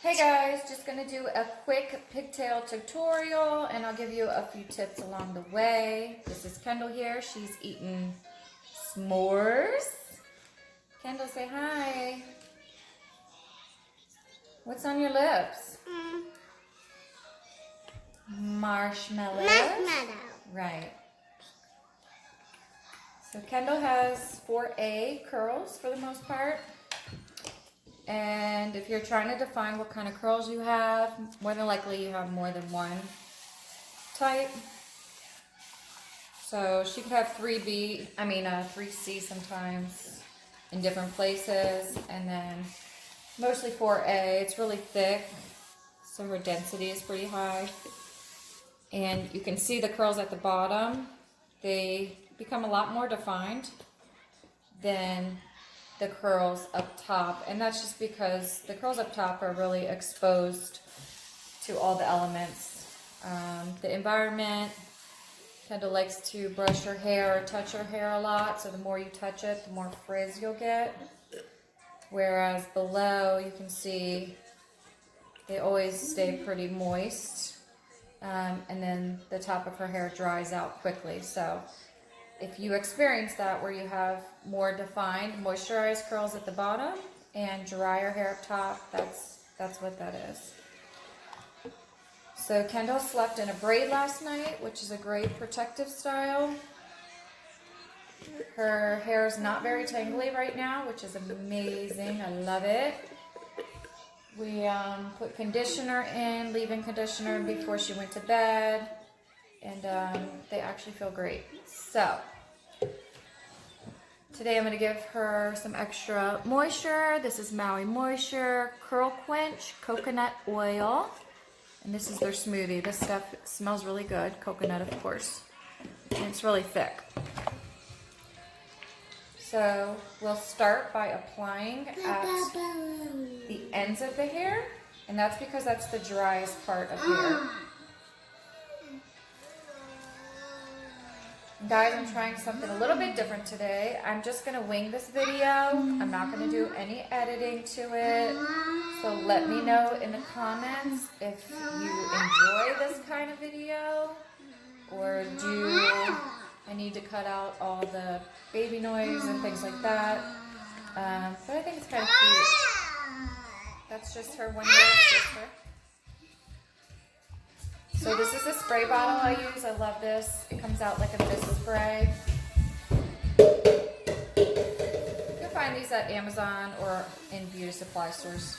Hey guys, just gonna do a quick pigtail tutorial and I'll give you a few tips along the way. This is Kendall here. She's eating s'mores. Kendall, say hi. What's on your lips? Marshmallows. Marshmallow. Right. So Kendall has 4A curls for the most part. And if you're trying to define what kind of curls you have, more than likely you have more than one type. So she could have 3C sometimes in different places, and then mostly 4A. It's really thick, so her density is pretty high. And you can see the curls at the bottom. They become a lot more defined than the curls up top, and that's just because the curls up top are really exposed to all the elements. The environment. Kendall likes to brush her hair or touch her hair a lot, so the more you touch it, the more frizz you'll get. Whereas below, you can see they always stay pretty moist, and then the top of her hair dries out quickly. So if you experience that where you have more defined moisturized curls at the bottom and drier hair up top, that's what that is. So Kendall slept in a braid last night, which is a great protective style. Her hair is not very tangly right now, which is amazing. I love it. We put conditioner in, leave-in conditioner before she went to bed, and they actually feel great. So today I'm going to give her some extra moisture. This is Maui Moisture Curl Quench Coconut Oil, and this is their smoothie. This stuff smells really good, coconut of course, and it's really thick. So we'll start by applying at the ends of the hair, and that's because that's the driest part of hair. Guys, I'm trying something a little bit different today. I'm just going to wing this video. I'm not going to do any editing to it. So let me know in the comments if you enjoy this kind of video, or do I need to cut out all the baby noise and things like that. But I think it's kind of cute. That's just her 1-year-old sister. So this is the spray bottle I use. I love this. It comes out like a mist spray. You can find these at Amazon or in beauty supply stores.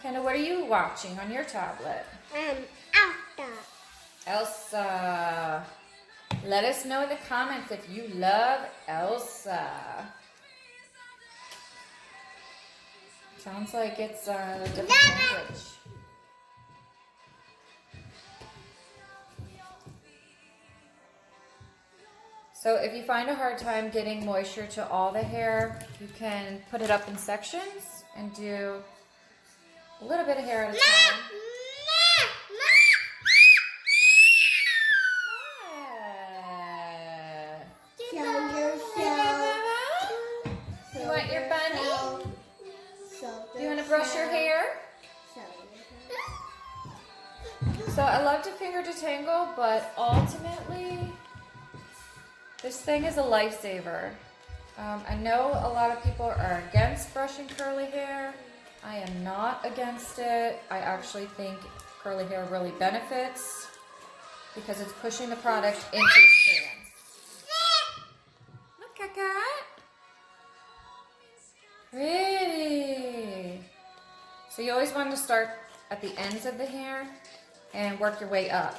Kendall, what are you watching on your tablet? Elsa. Let us know in the comments if you love Elsa. Sounds like it's a different language. So if you find a hard time getting moisture to all the hair, you can put it up in sections and do a little bit of hair at a time. You want your bunny? Do you want to brush your hair? So I love to finger detangle, but ultimately, this thing is a lifesaver. I know a lot of people are against brushing curly hair. I am not against it. I actually think curly hair really benefits because it's pushing the product into the strands. Look, Kaka. Pretty. So you always want to start at the ends of the hair and work your way up.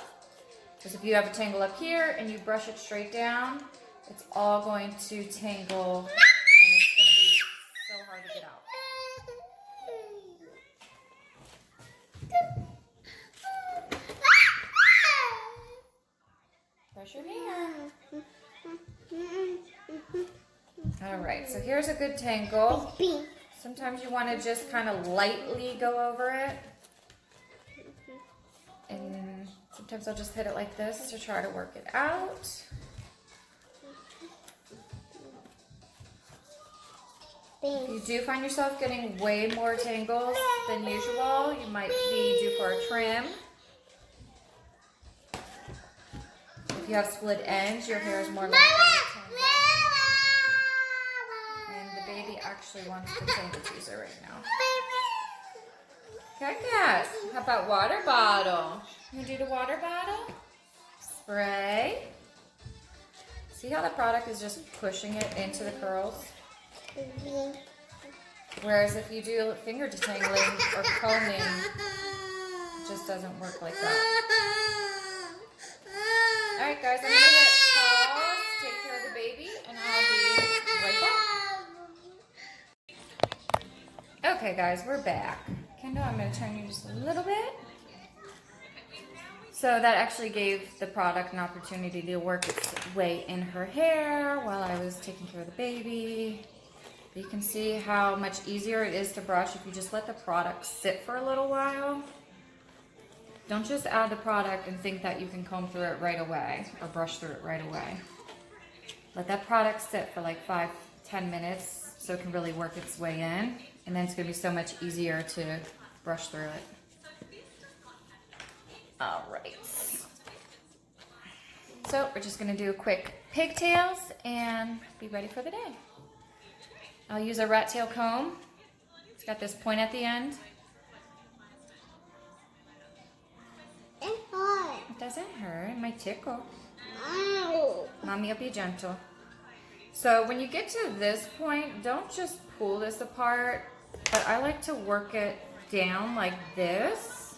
Because if you have a tangle up here and you brush it straight down, it's all going to tangle and it's going to be so hard to get out. Brush your hair. Alright, so here's a good tangle. Sometimes you want to just kind of lightly go over it. And sometimes I'll just hit it like this to try to work it out. If you do find yourself getting way more tangles than usual, you might be due for a trim. If you have split ends, your hair is more likely to tangle. And the baby actually wants the tangle teaser right now. Okay, guys. How about water bottle? You want to do the water bottle? Spray. See how the product is just pushing it into the curls? Whereas if you do finger detangling or combing, it just doesn't work like that. Alright guys, I'm going to hit pause, take care of the baby, and I'll be right back. Okay guys, we're back. Kendall, I'm going to turn you just a little bit. So that actually gave the product an opportunity to work its way in her hair while I was taking care of the baby. You can see how much easier it is to brush if you just let the product sit for a little while. Don't just add the product and think that you can comb through it right away or brush through it right away. Let that product sit for like 5-10 minutes so it can really work its way in, and then it's going to be so much easier to brush through it. All right. So we're just going to do a quick pigtails and be ready for the day. I'll use a rat tail comb. It's got this point at the end. It doesn't hurt. It might tickle. Mommy will be gentle. So when you get to this point, don't just pull this apart, but I like to work it down like this.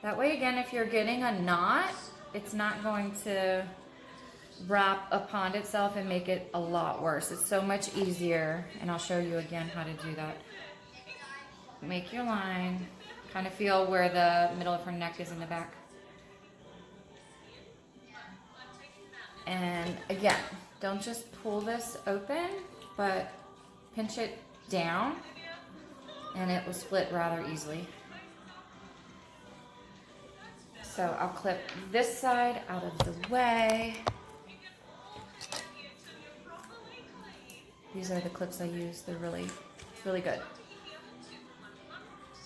That way, again, if you're getting a knot, it's not going to wrap upon itself and make it a lot worse. It's so much easier, and I'll show you again how to do that. Make your line, kind of feel where the middle of her neck is in the back. And again, don't just pull this open, but pinch it down, and it will split rather easily. So I'll clip this side out of the way. These are the clips I use. They're really good.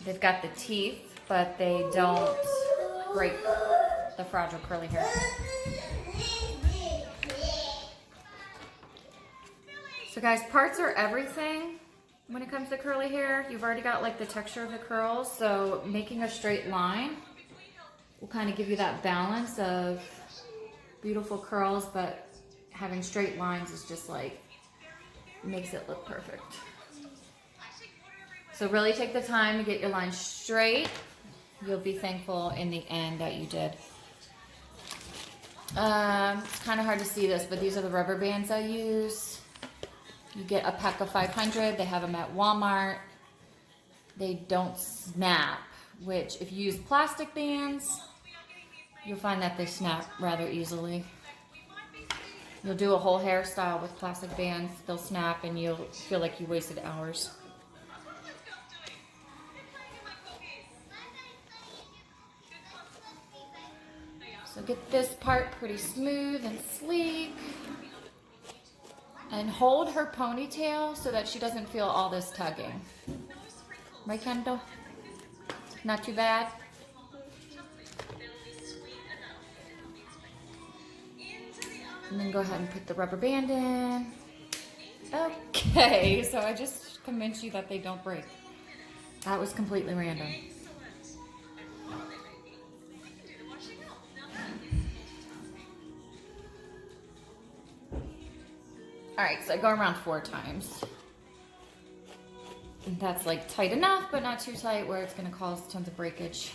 They've got the teeth, but they don't break the fragile curly hair. So guys, parts are everything when it comes to curly hair. You've already got like the texture of the curls, so making a straight line will kind of give you that balance of beautiful curls, but having straight lines is just like, makes it look perfect. So really take the time to get your line straight. You'll be thankful in the end that you did. It's kind of hard to see this, but these are the rubber bands I use. You get a pack of 500. They have them at Walmart. They don't snap, which if you use plastic bands, you'll find that they snap rather easily. You'll do a whole hairstyle with plastic bands, they'll snap, and you'll feel like you wasted hours. So get this part pretty smooth and sleek. And hold her ponytail so that she doesn't feel all this tugging. Right, Kendall? Not too bad? And then go ahead and put the rubber band in. Okay, so I just convinced you that they don't break. That was completely random. Alright, so I go around 4 times. And that's like tight enough, but not too tight where it's going to cause tons of breakage.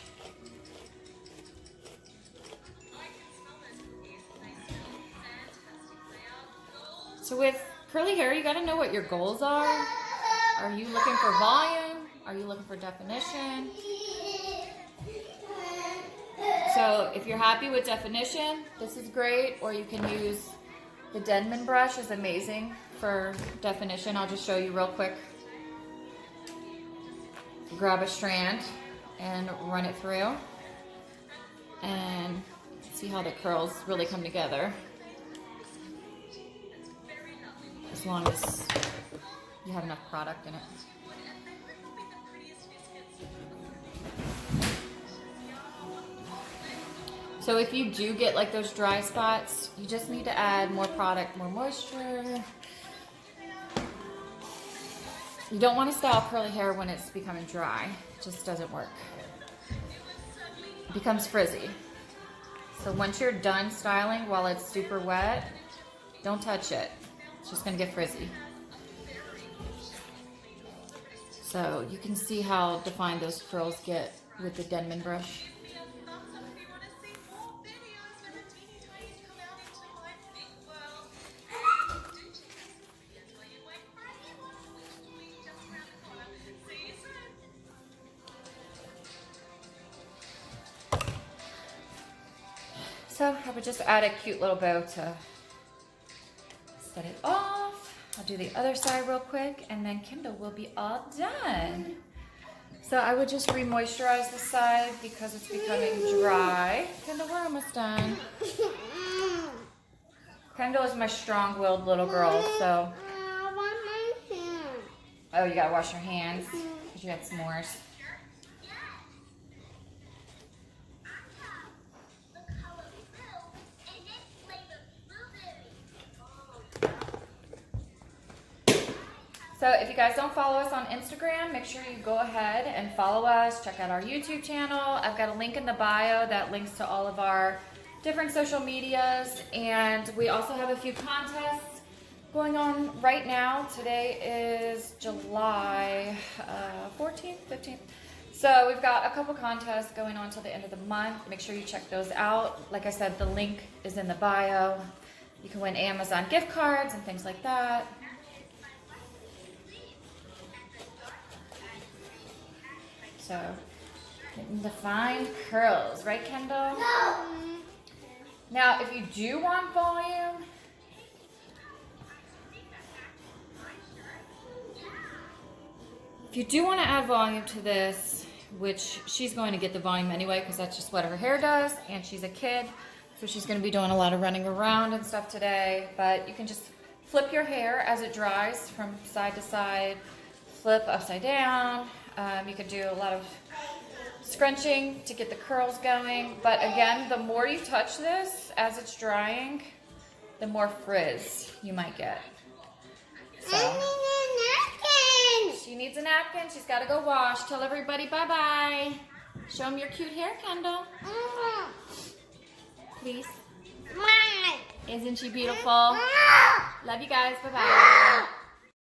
So with curly hair, you got to know what your goals are. Are you looking for volume? Are you looking for definition? So if you're happy with definition, this is great, or you can use the Denman brush is amazing for definition. I'll just show you real quick. Grab a strand and run it through and see how the curls really come together. As long as you have enough product in it. So if you do get like those dry spots, you just need to add more product, more moisture. You don't want to style curly hair when it's becoming dry. It just doesn't work. It becomes frizzy. So once you're done styling while it's super wet, don't touch it. It's just gonna get frizzy. So you can see how defined those curls get with the Denman brush. So I would just add a cute little bow to set it off. I'll do the other side real quick and then Kendall will be all done. So I would just re-moisturize the side because it's becoming dry. Kendall, we're almost done. Kendall is my strong-willed little girl, so. Oh, you gotta wash your hands because you had s'mores. So if you guys don't follow us on Instagram, make sure you go ahead and follow us. Check out our YouTube channel. I've got a link in the bio that links to all of our different social medias. And we also have a few contests going on right now. Today is July 14th, 15th. So we've got a couple contests going on till the end of the month. Make sure you check those out. Like I said, the link is in the bio. You can win Amazon gift cards and things like that. So, getting defined curls, right, Kendall? No. Now, if you do want volume, to add volume to this, which she's going to get the volume anyway because that's just what her hair does, and she's a kid, so she's going to be doing a lot of running around and stuff today, but you can just flip your hair as it dries from side to side, flip upside down. You could do a lot of scrunching to get the curls going. But again, the more you touch this as it's drying, the more frizz you might get. So, I need a napkin. She needs a napkin. She's got to go wash. Tell everybody bye-bye. Show them your cute hair, Kendall. Please. Isn't she beautiful? Love you guys. Bye-bye.